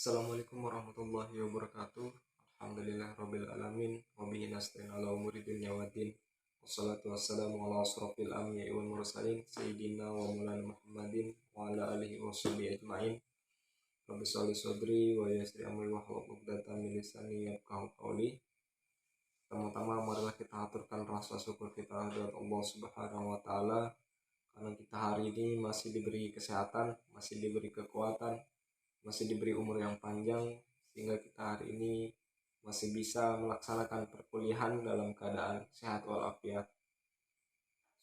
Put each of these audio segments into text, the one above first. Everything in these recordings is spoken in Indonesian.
Assalamualaikum warahmatullahi wabarakatuh. Alhamdulillah rabbil alamin wa bihi nasta'in ala umuri dunya waddin. Wassalatu wassalamu ala asrofil anbiya'i wal mursalin sayyidina wa maulana Muhammadin wa ala alihi wa sahbihi ajma'in. Rabbi sholli sadri wa yassir amri wahlul 'uqdatam min lisani yafqahu qawli. Pertama-tama marilah kita aturkan rasa syukur kita kepada Allah Subhanahu wa taala karena kita hari ini masih diberi kesehatan, masih diberi kekuatan, masih diberi umur yang panjang, sehingga kita hari ini masih bisa melaksanakan perkuliahan dalam keadaan sehat walafiat.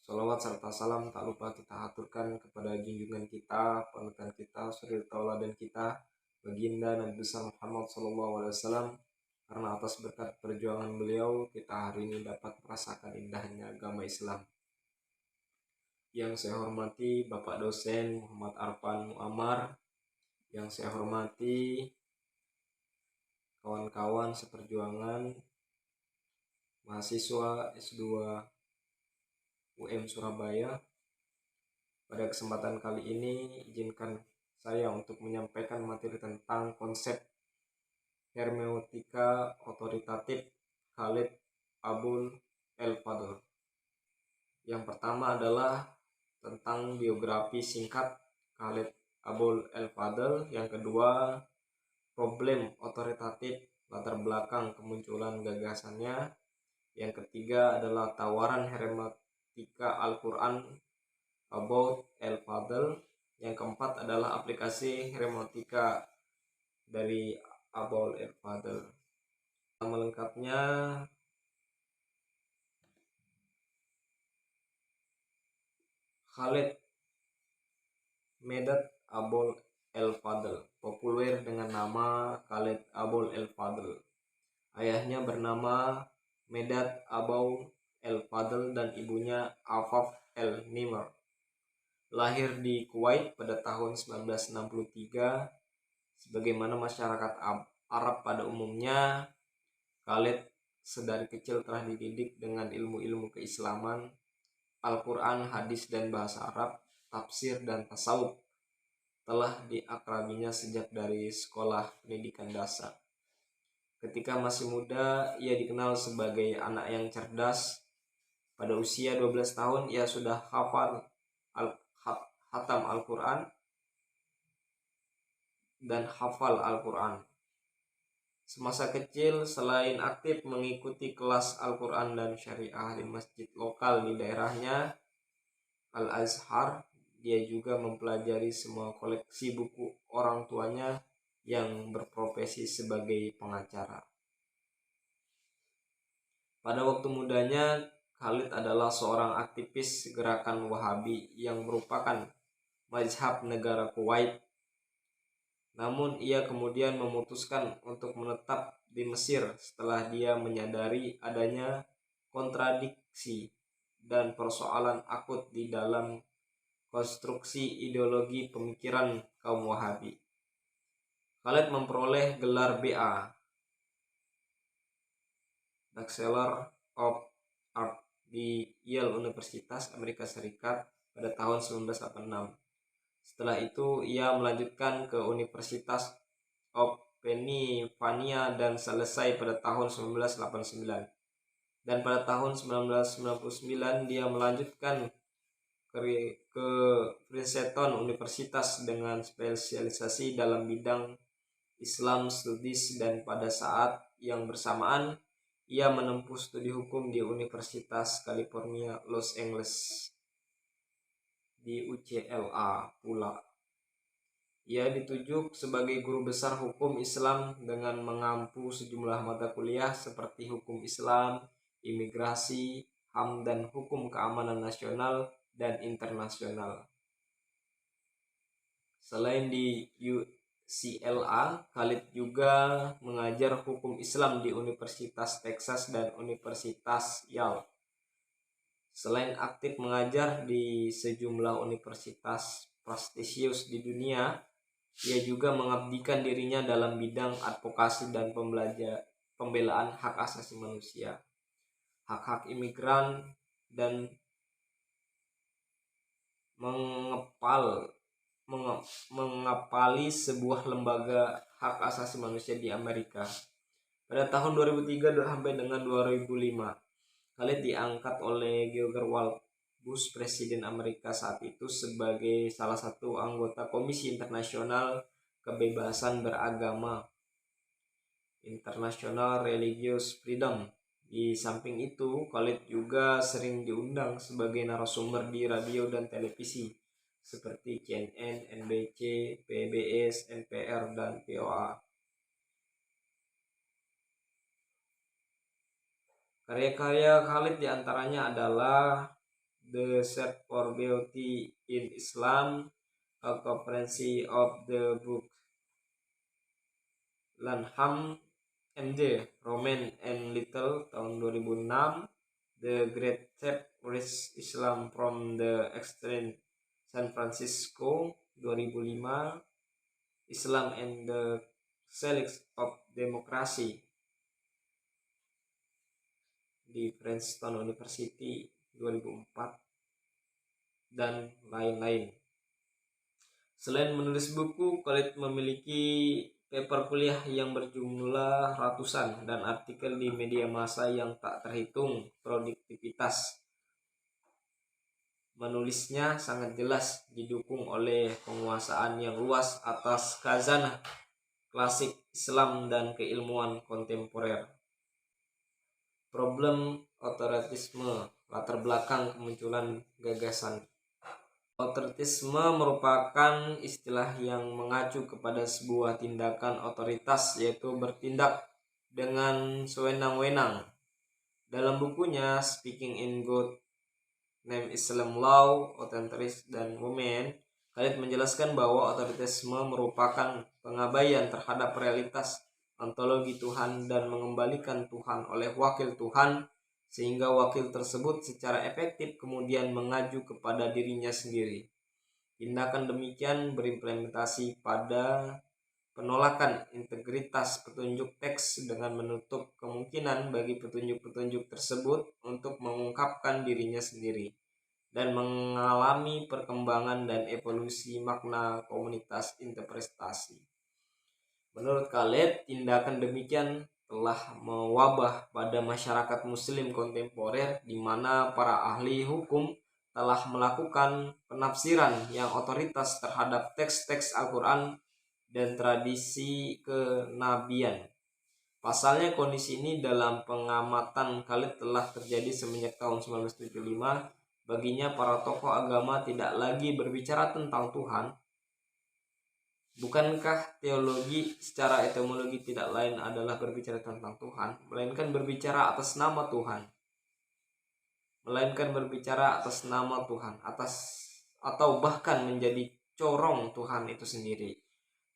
Salawat serta salam tak lupa kita aturkan kepada junjungan kita, panutan kita, suri tauladan kita, baginda Nabi besar Muhammad SAW, karena atas berkat perjuangan beliau kita hari ini dapat merasakan indahnya agama Islam. Yang saya hormati Bapak dosen Muhammad Arfan Muammar, yang saya hormati kawan-kawan seperjuangan mahasiswa S2 UM Surabaya. Pada kesempatan kali ini izinkan saya untuk menyampaikan materi tentang konsep hermeneutika otoritatif Khalid Abul El-Fadl. Yang pertama adalah tentang biografi singkat Khalid Abul El-Fadl. Yang kedua, problem otoritatif, latar belakang kemunculan gagasannya. Yang ketiga adalah tawaran hermeneutika Al-Quran about El-Fadl. Yang keempat adalah aplikasi hermeneutika dari Abul El-Fadl. Nama lengkapnya Khalid Medad Abul El-Fadl, populer dengan nama Khalid Abul El-Fadl. Ayahnya bernama Medad Abul El-Fadl dan ibunya Afaf El-Nimr. Lahir di Kuwait pada tahun 1963. Sebagaimana masyarakat Arab pada umumnya, Khalid sedari kecil telah dididik dengan ilmu-ilmu keislaman, Al-Quran, hadis dan bahasa Arab, tafsir dan tasawuf telah diakrabinya sejak dari sekolah pendidikan dasar. Ketika masih muda, ia dikenal sebagai anak yang cerdas. Pada usia 12 tahun, ia sudah hatam Al-Quran dan hafal Al-Quran. Semasa kecil, selain aktif mengikuti kelas Al-Quran dan syariah di masjid lokal di daerahnya, Al-Azhar, dia juga mempelajari semua koleksi buku orang tuanya yang berprofesi sebagai pengacara. Pada waktu mudanya, Khalid adalah seorang aktivis gerakan Wahabi yang merupakan mazhab negara Kuwait. Namun ia kemudian memutuskan untuk menetap di Mesir setelah dia menyadari adanya kontradiksi dan persoalan akut di dalam konstruksi ideologi pemikiran kaum Wahabi. Khalid memperoleh gelar BA, Bachelor of Art, di Yale Universitas Amerika Serikat pada tahun 1986. Setelah itu ia melanjutkan ke Universitas of Pennsylvania dan selesai pada tahun 1989. Dan pada tahun 1999 dia melanjutkan ke Princeton Universitas dengan spesialisasi dalam bidang Islam Studies, dan pada saat yang bersamaan ia menempuh studi hukum di Universitas California Los Angeles di UCLA pula. Ia ditunjuk sebagai guru besar hukum Islam dengan mengampu sejumlah mata kuliah seperti hukum Islam, imigrasi, HAM, dan hukum keamanan nasional dan internasional. Selain di UCLA, Khalid juga mengajar hukum Islam di Universitas Texas dan Universitas Yale. Selain aktif mengajar di sejumlah universitas prestisius di dunia, ia juga mengabdikan dirinya dalam bidang advokasi dan pembelaan hak asasi manusia, hak-hak imigran, dan mengepali sebuah lembaga hak asasi manusia di Amerika. Pada tahun 2003 sampai dengan 2005, Khalid diangkat oleh George Walker Bush, Presiden Amerika saat itu, sebagai salah satu anggota Komisi Internasional Kebebasan Beragama, International Religious Freedom. Di samping itu, Khalid juga sering diundang sebagai narasumber di radio dan televisi seperti CNN, NBC, PBS, NPR, dan VOA. Karya-karya Khalid diantaranya adalah The Search for Beauty in Islam, A Comprehension of the Book, Lanham MD, Roman and Little tahun 2006, The Great Separatist Islam from the Extreme San Francisco 2005, Islam and the Cells of Democracy di Princeton University 2004, dan lain-lain. Selain menulis buku, Khalid memiliki paper kuliah yang berjumlah ratusan dan artikel di media massa yang tak terhitung produktivitas. Menulisnya sangat jelas didukung oleh penguasaan yang luas atas khazanah klasik Islam dan keilmuan kontemporer. Problem otoritarisme, latar belakang kemunculan gagasan. Otoritarisme merupakan istilah yang mengacu kepada sebuah tindakan otoritas, yaitu bertindak dengan sewenang-wenang. Dalam bukunya Speaking in God Name Islam Law, Authoritarianism dan Women, Khalid menjelaskan bahwa otoritarisme merupakan pengabaian terhadap realitas ontologi Tuhan dan mengembalikan Tuhan oleh wakil Tuhan, sehingga wakil tersebut secara efektif kemudian mengaju kepada dirinya sendiri. Tindakan demikian berimplementasi pada penolakan integritas petunjuk teks dengan menutup kemungkinan bagi petunjuk-petunjuk tersebut untuk mengungkapkan dirinya sendiri dan mengalami perkembangan dan evolusi makna komunitas interpretasi. Menurut Khalid, tindakan demikian telah mewabah pada masyarakat muslim kontemporer, di mana para ahli hukum telah melakukan penafsiran yang otoritas terhadap teks-teks Al-Quran dan tradisi kenabian. Pasalnya, kondisi ini dalam pengamatan Khalid telah terjadi semenjak tahun 1975. Baginya, para tokoh agama tidak lagi berbicara tentang Tuhan. Bukankah teologi secara etimologi tidak lain adalah berbicara tentang Tuhan, melainkan berbicara atas nama Tuhan. Atau bahkan menjadi corong Tuhan itu sendiri.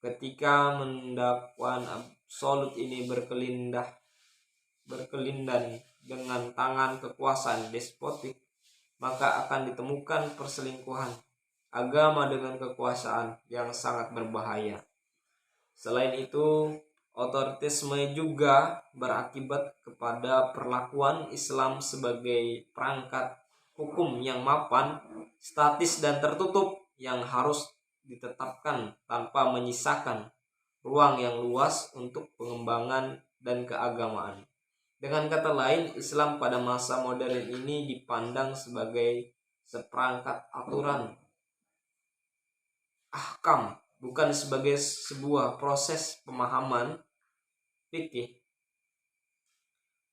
Ketika pendakwaan absolut ini berkelindan dengan tangan kekuasaan despotik, maka akan ditemukan perselingkuhan agama dengan kekuasaan yang sangat berbahaya. Selain itu, otoritarisme juga berakibat kepada perlakuan Islam sebagai perangkat hukum yang mapan, statis dan tertutup yang harus ditetapkan tanpa menyisakan ruang yang luas untuk pengembangan dan keagamaan. Dengan kata lain, Islam pada masa modern ini dipandang sebagai seperangkat aturan ahkam, bukan sebagai sebuah proses pemahaman fikih.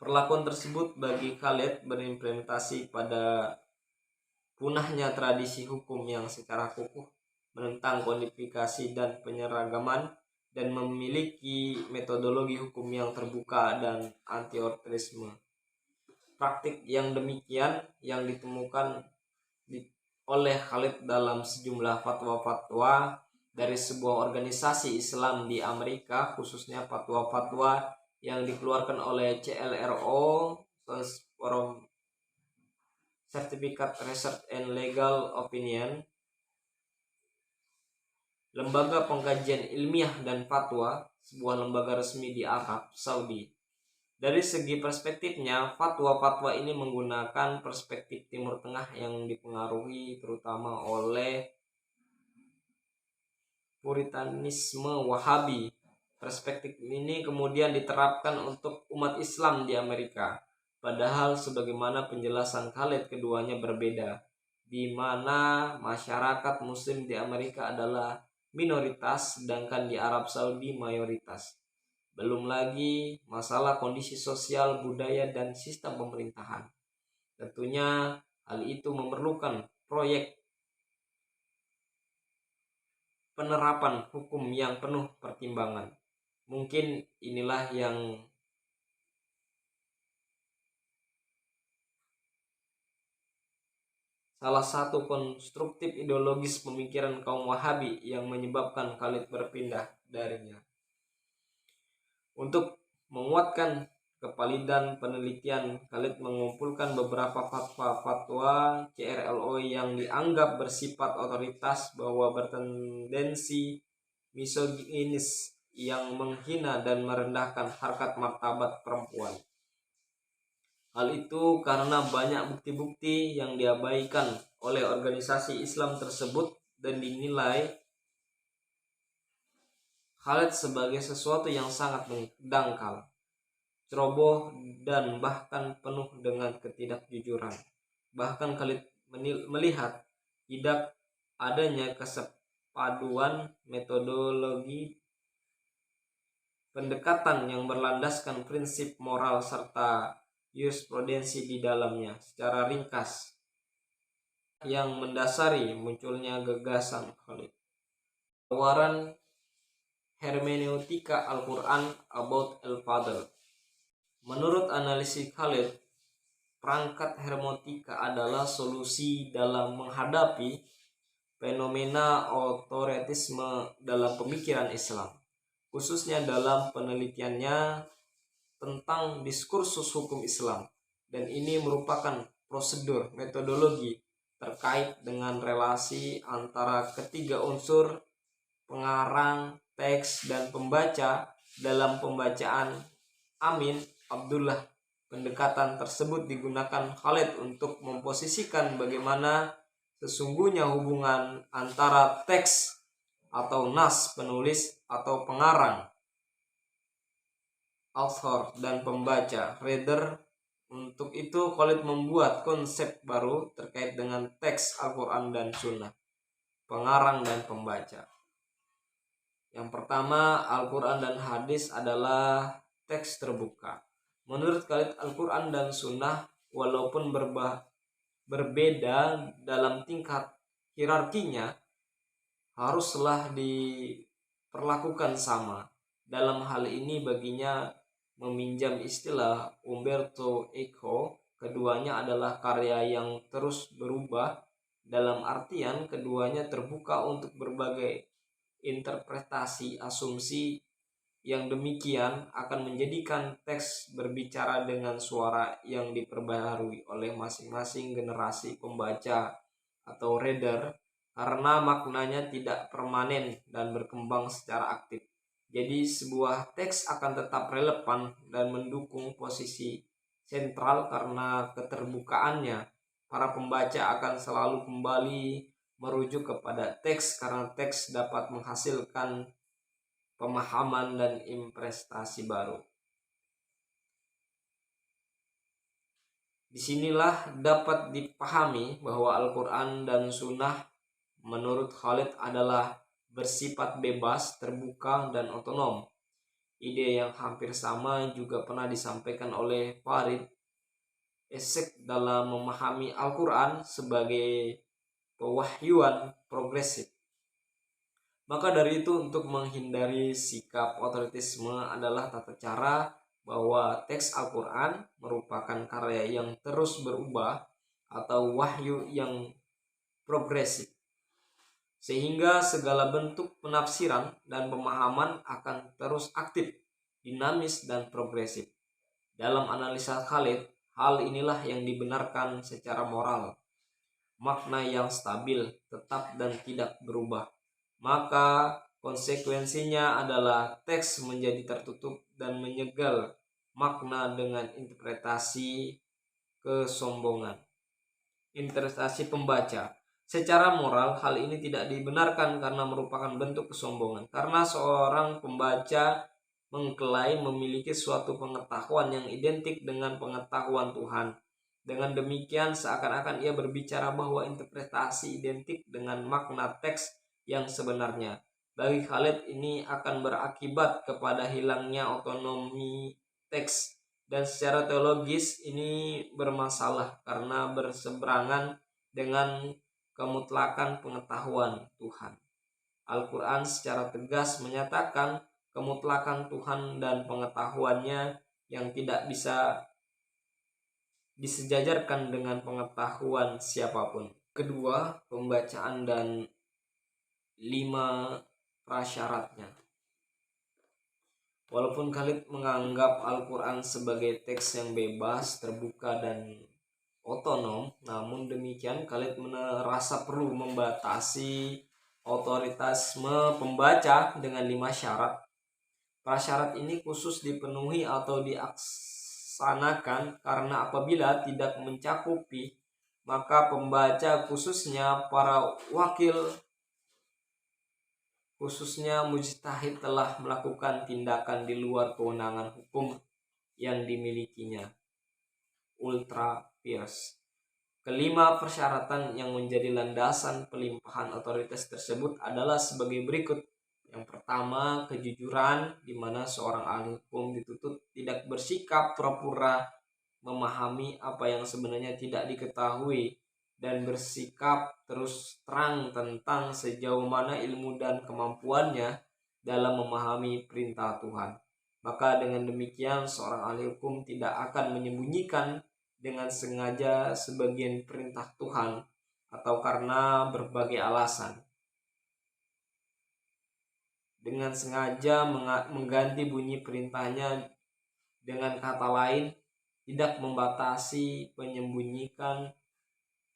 Perlakuan tersebut bagi Khalid berimplementasi pada punahnya tradisi hukum yang secara kukuh menentang kodifikasi dan penyeragaman, dan memiliki metodologi hukum yang terbuka dan anti-otoritarisme. Praktik yang demikian yang ditemukan oleh Khalid dalam sejumlah fatwa-fatwa dari sebuah organisasi Islam di Amerika, khususnya fatwa-fatwa yang dikeluarkan oleh CLRO, Forum Certificate Research and Legal Opinion, lembaga pengkajian ilmiah dan fatwa, sebuah lembaga resmi di Arab Saudi. Dari segi perspektifnya, fatwa-fatwa ini menggunakan perspektif Timur Tengah yang dipengaruhi terutama oleh Puritanisme Wahabi Perspektif ini kemudian diterapkan untuk umat Islam di Amerika. Padahal sebagaimana penjelasan Khalid, keduanya berbeda, di mana masyarakat Muslim di Amerika adalah minoritas, sedangkan di Arab Saudi mayoritas. Belum lagi masalah kondisi sosial, budaya, dan sistem pemerintahan. Tentunya hal itu memerlukan proyek penerapan hukum yang penuh pertimbangan. Mungkin inilah yang salah satu konstruktif ideologis pemikiran kaum Wahabi yang menyebabkan Khalid berpindah darinya. Untuk menguatkan kevalidan penelitian, Khalid mengumpulkan beberapa fatwa-fatwa CRLO yang dianggap bersifat otoritas bahwa bertendensi misoginis yang menghina dan merendahkan harkat martabat perempuan. Hal itu karena banyak bukti-bukti yang diabaikan oleh organisasi Islam tersebut dan dinilai Khalid sebagai sesuatu yang sangat dangkal, ceroboh, dan bahkan penuh dengan ketidakjujuran. Bahkan Khalid melihat tidak adanya kesepaduan metodologi pendekatan yang berlandaskan prinsip moral serta jurisprudensi di dalamnya. Secara ringkas, yang mendasari munculnya gagasan Khalid. Tawaran hermeneutika Al-Quran about al-Fadl. Menurut analisis Khalid, perangkat hermeneutika adalah solusi dalam menghadapi fenomena otoritarisme dalam pemikiran Islam, khususnya dalam penelitiannya tentang diskursus hukum Islam, dan ini merupakan prosedur metodologi terkait dengan relasi antara ketiga unsur pengarang, teks, dan pembaca dalam pembacaan Amin Abdullah. Pendekatan tersebut digunakan Khalid untuk memposisikan bagaimana sesungguhnya hubungan antara teks atau nas penulis atau pengarang, author, dan pembaca, reader. Untuk itu Khalid membuat konsep baru terkait dengan teks Al-Quran dan Sunnah, pengarang dan pembaca. Yang pertama, Al-Quran dan hadis adalah teks terbuka. Menurut Khalid, Al-Quran dan Sunnah walaupun berbeda dalam tingkat hierarkinya, haruslah diperlakukan sama. Dalam hal ini baginya, meminjam istilah Umberto Eco, keduanya adalah karya yang terus berubah, dalam artian keduanya terbuka untuk berbagai interpretasi. Asumsi yang demikian akan menjadikan teks berbicara dengan suara yang diperbaharui oleh masing-masing generasi pembaca atau reader, karena maknanya tidak permanen dan berkembang secara aktif. Jadi sebuah teks akan tetap relevan dan mendukung posisi sentral karena keterbukaannya. Para pembaca akan selalu kembali merujuk kepada teks karena teks dapat menghasilkan pemahaman dan imprestasi baru. Disinilah dapat dipahami bahwa Al-Quran dan Sunnah menurut Khalid adalah bersifat bebas, terbuka, dan otonom. Ide yang hampir sama juga pernah disampaikan oleh Farid Essek dalam memahami Al-Quran sebagai pewahyuan progresif. Maka dari itu, untuk menghindari sikap otoritarisme adalah tata cara bahwa teks Al-Quran merupakan karya yang terus berubah atau wahyu yang progresif, sehingga segala bentuk penafsiran dan pemahaman akan terus aktif, dinamis, dan progresif. Dalam analisa Khalid, hal inilah yang dibenarkan secara moral, makna yang stabil, tetap, dan tidak berubah. Maka konsekuensinya adalah teks menjadi tertutup dan menyegal makna dengan interpretasi kesombongan. Interpretasi pembaca. Secara moral, hal ini tidak dibenarkan karena merupakan bentuk kesombongan. Karena seorang pembaca mengklaim memiliki suatu pengetahuan yang identik dengan pengetahuan Tuhan. Dengan demikian, seakan-akan ia berbicara bahwa interpretasi identik dengan makna teks yang sebenarnya. Bagi Khalid, ini akan berakibat kepada hilangnya otonomi teks. Dan secara teologis ini bermasalah karena berseberangan dengan kemutlakan pengetahuan Tuhan. Al-Quran secara tegas menyatakan kemutlakan Tuhan dan pengetahuannya yang tidak bisa disejajarkan dengan pengetahuan siapapun. Kedua, pembacaan dan 5 prasyaratnya. Walaupun Khalid menganggap Al-Quran sebagai teks yang bebas, terbuka, dan otonom, namun demikian Khalid merasa perlu membatasi otoritasme pembaca dengan 5 syarat. Prasyarat ini khusus dipenuhi atau dilaksanakan karena apabila tidak mencakupi, maka pembaca khususnya para wakil khususnya mujtahid telah melakukan tindakan di luar kewenangan hukum yang dimilikinya. Ultra vires. Kelima persyaratan yang menjadi landasan pelimpahan otoritas tersebut adalah sebagai berikut. Yang pertama, kejujuran, di mana seorang ahli hukum dituntut tidak bersikap pura-pura memahami apa yang sebenarnya tidak diketahui dan bersikap terus terang tentang sejauh mana ilmu dan kemampuannya dalam memahami perintah Tuhan. Maka dengan demikian seorang ahli hukum tidak akan menyembunyikan dengan sengaja sebagian perintah Tuhan atau karena berbagai alasan. Dengan sengaja mengganti bunyi perintahnya dengan kata lain, tidak membatasi, menyembunyikan,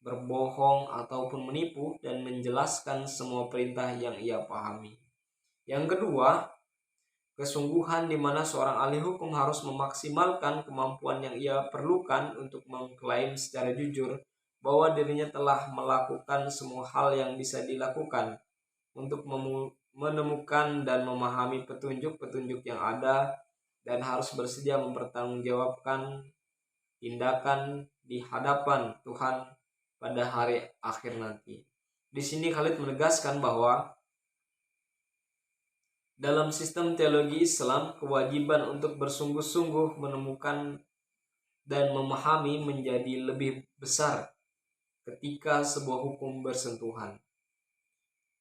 berbohong, ataupun menipu, dan menjelaskan semua perintah yang ia pahami. Yang kedua, kesungguhan di mana seorang ahli hukum harus memaksimalkan kemampuan yang ia perlukan untuk mengklaim secara jujur bahwa dirinya telah melakukan semua hal yang bisa dilakukan untuk menemukan dan memahami petunjuk-petunjuk yang ada dan harus bersedia mempertanggungjawabkan tindakan di hadapan Tuhan pada hari akhir nanti. Di sini Khalid menegaskan bahwa dalam sistem teologi Islam, kewajiban untuk bersungguh-sungguh menemukan dan memahami menjadi lebih besar ketika sebuah hukum bersentuhan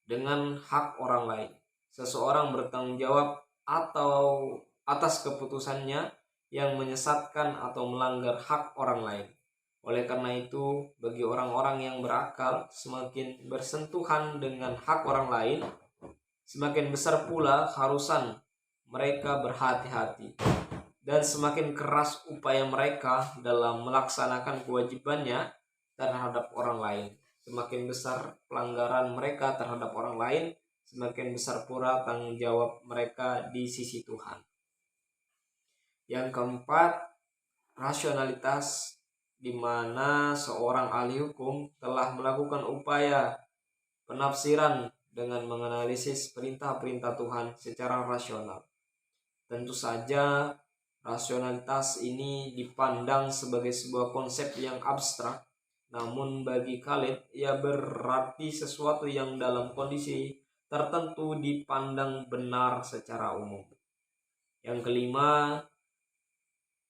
dengan hak orang lain. Seseorang bertanggung jawab atau atas keputusannya yang menyesatkan atau melanggar hak orang lain. Oleh karena itu, bagi orang-orang yang berakal, semakin bersentuhan dengan hak orang lain, semakin besar pula keharusan mereka berhati-hati. Dan semakin keras upaya mereka dalam melaksanakan kewajibannya terhadap orang lain. Semakin besar pelanggaran mereka terhadap orang lain, semakin besar pula tanggung jawab mereka di sisi Tuhan. Yang keempat, rasionalitas, di mana seorang ahli hukum telah melakukan upaya penafsiran dengan menganalisis perintah-perintah Tuhan secara rasional. Tentu saja rasionalitas ini dipandang sebagai sebuah konsep yang abstrak, namun bagi Khalid ia berarti sesuatu yang dalam kondisi tertentu dipandang benar secara umum. Yang kelima,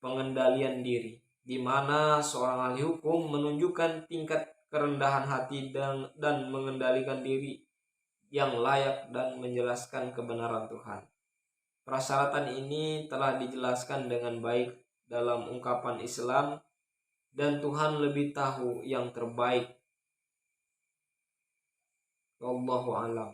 pengendalian diri, di mana seorang ahli hukum menunjukkan tingkat kerendahan hati dan mengendalikan diri yang layak dan menjelaskan kebenaran Tuhan. Persyaratan ini telah dijelaskan dengan baik dalam ungkapan Islam, dan Tuhan lebih tahu yang terbaik. Wallahu a'lam.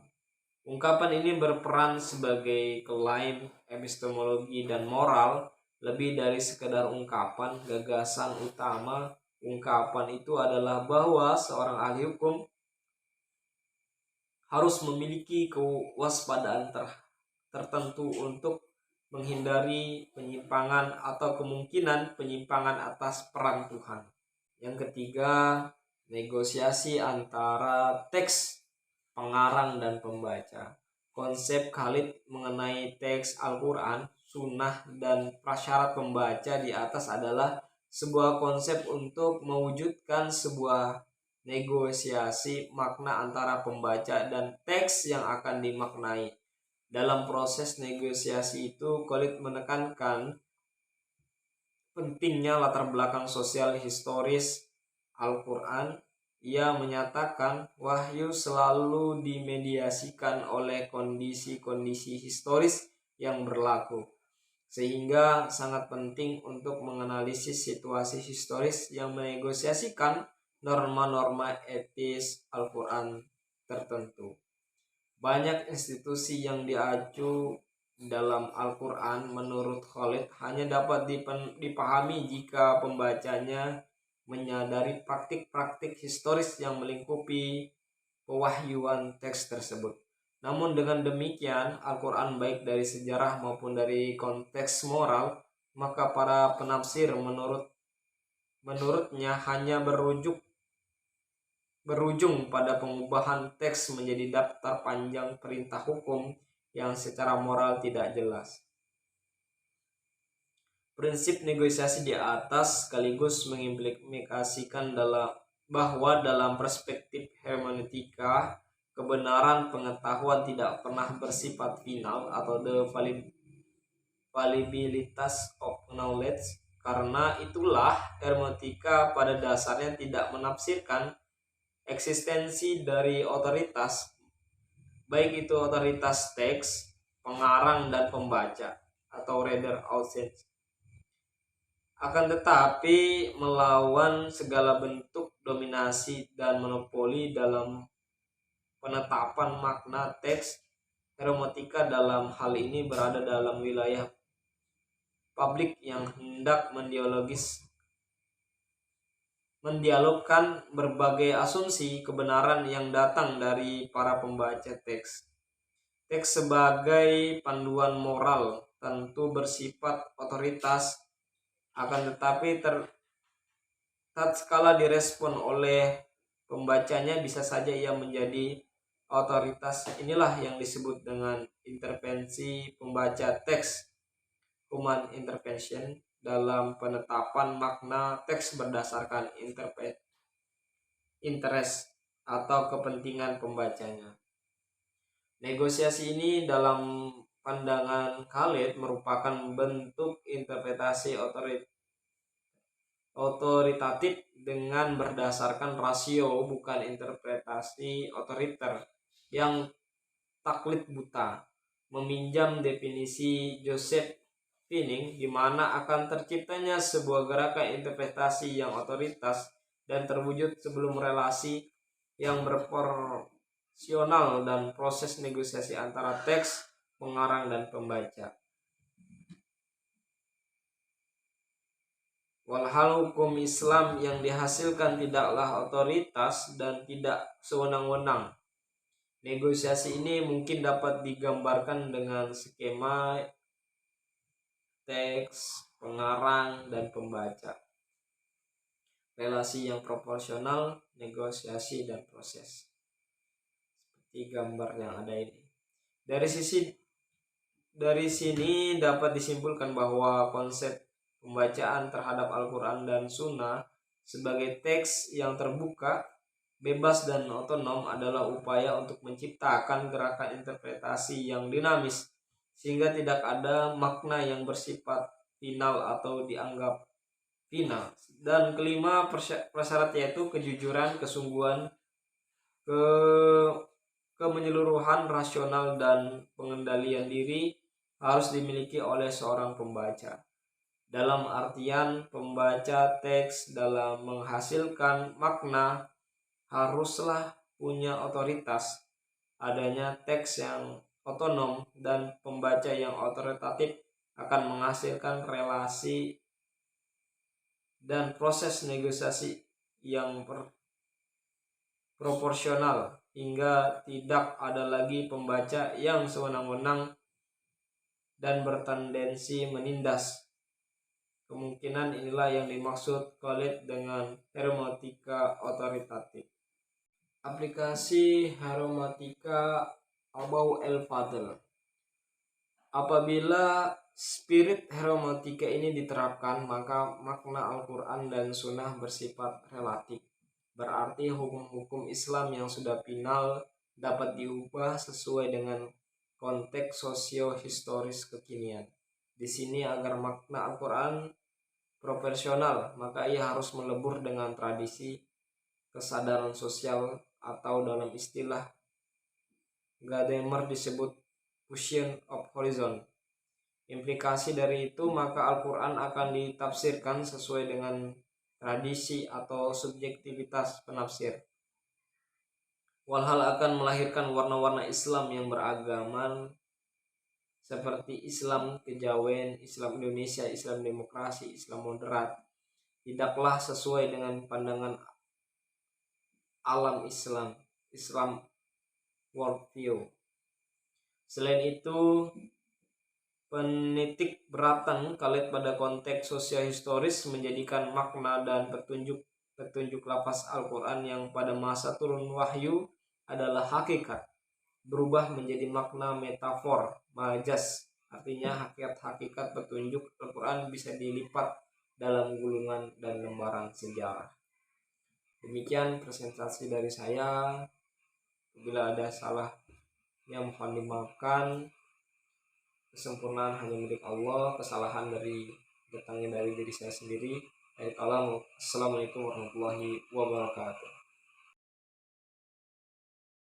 Ungkapan ini berperan sebagai klaim epistemologi dan moral. Lebih dari sekedar ungkapan, gagasan utama ungkapan itu adalah bahwa seorang ahli hukum harus memiliki kewaspadaan tertentu untuk menghindari penyimpangan atau kemungkinan penyimpangan atas peran Tuhan. Yang ketiga, negosiasi antara teks, pengarang, dan pembaca. Konsep Khalid mengenai teks Al-Quran, sunnah, dan prasyarat pembaca di atas adalah sebuah konsep untuk mewujudkan sebuah negosiasi makna antara pembaca dan teks yang akan dimaknai. Dalam proses negosiasi itu, Khalid menekankan pentingnya latar belakang sosial historis Al-Quran. Ia menyatakan wahyu selalu dimediasikan oleh kondisi-kondisi historis yang berlaku, sehingga sangat penting untuk menganalisis situasi historis yang menegosiasikan norma-norma etis Al-Quran tertentu. Banyak institusi yang diacu dalam Al-Quran menurut Khalid hanya dapat dipahami jika pembacanya menyadari praktik-praktik historis yang melingkupi pewahyuan teks tersebut. Namun dengan demikian, Al-Quran baik dari sejarah maupun dari konteks moral, maka para penafsir menurutnya hanya berujung pada pengubahan teks menjadi daftar panjang perintah hukum yang secara moral tidak jelas. Prinsip negosiasi di atas sekaligus mengimplikasikan bahwa dalam perspektif hermeneutika, kebenaran pengetahuan tidak pernah bersifat final atau the fallibilitas of knowledge. Karena itulah hermeneutika pada dasarnya tidak menafsirkan eksistensi dari otoritas, baik itu otoritas teks, pengarang, dan pembaca, atau reader audience, akan tetapi melawan segala bentuk dominasi dan monopoli dalam penetapan makna teks. Hermeneutika dalam hal ini berada dalam wilayah publik yang hendak mendialogkan berbagai asumsi kebenaran yang datang dari para pembaca teks. Teks sebagai panduan moral tentu bersifat otoritas, akan tetapi tatkala direspon oleh pembacanya bisa saja ia menjadi otoritas. Inilah yang disebut dengan intervensi pembaca teks, human intervention, dalam penetapan makna teks berdasarkan interest atau kepentingan pembacanya. Negosiasi ini dalam pandangan Khalid merupakan bentuk interpretasi otoritatif dengan berdasarkan rasio, bukan interpretasi otoriter yang taklid buta. Meminjam definisi Joseph Finning, di mana akan terciptanya sebuah gerakan interpretasi yang otoritas dan terwujud sebelum relasi yang berproporsional dan proses negosiasi antara teks, pengarang, dan pembaca. Walhal hukum Islam yang dihasilkan tidaklah otoritas dan tidak sewenang-wenang. Negosiasi ini mungkin dapat digambarkan dengan skema teks, pengarang, dan pembaca. Relasi yang proporsional, negosiasi, dan proses. Seperti gambar yang ada ini. Dari sini dapat disimpulkan bahwa konsep pembacaan terhadap Al-Quran dan Sunnah sebagai teks yang terbuka, bebas, dan otonom adalah upaya untuk menciptakan gerakan interpretasi yang dinamis, sehingga tidak ada makna yang bersifat final atau dianggap final. Dan kelima, prasyarat yaitu kejujuran, kesungguhan, kemenyeluruhan rasional, dan pengendalian diri harus dimiliki oleh seorang pembaca. Dalam artian pembaca teks dalam menghasilkan makna haruslah punya otoritas. Adanya teks yang otonom dan pembaca yang otoritatif akan menghasilkan relasi dan proses negosiasi yang proporsional, hingga tidak ada lagi pembaca yang sewenang-wenang dan bertendensi menindas Kemungkinan inilah yang dimaksud Khalid dengan hermeneutika otoritatif. Aplikasi hermeneutika Abu el-Fadl. Apabila spirit hermeneutika ini diterapkan, maka makna Al-Quran dan Sunnah bersifat relatif. Berarti hukum-hukum Islam yang sudah final dapat diubah sesuai dengan konteks sosio-historis kekinian. Di sini agar makna Al-Quran proporsional, maka ia harus melebur dengan tradisi, kesadaran sosial, atau dalam istilah Gadamer disebut fusion of horizon. Implikasi dari itu, maka Al-Quran akan ditafsirkan sesuai dengan tradisi atau subjektivitas penafsir. Walhal akan melahirkan warna-warna Islam yang beragaman seperti Islam kejawen, Islam Indonesia, Islam demokrasi, Islam moderat, tidaklah sesuai dengan pandangan alam Islam, Islam worldview. Selain itu, penitik beratan Khalid pada konteks sosiohistoris menjadikan makna dan petunjuk lafaz Al-Quran yang pada masa turun wahyu adalah hakikat berubah menjadi makna metafor, majas. Artinya hakikat petunjuk Al-Quran bisa dilipat dalam gulungan dan lembaran sejarah. Demikian presentasi dari saya. Bila ada salah yang mohon dimaafkan. Kesempurnaan hanya milik Allah, kesalahan datangnya dari diri saya sendiri. Assalamualaikum warahmatullahi wabarakatuh.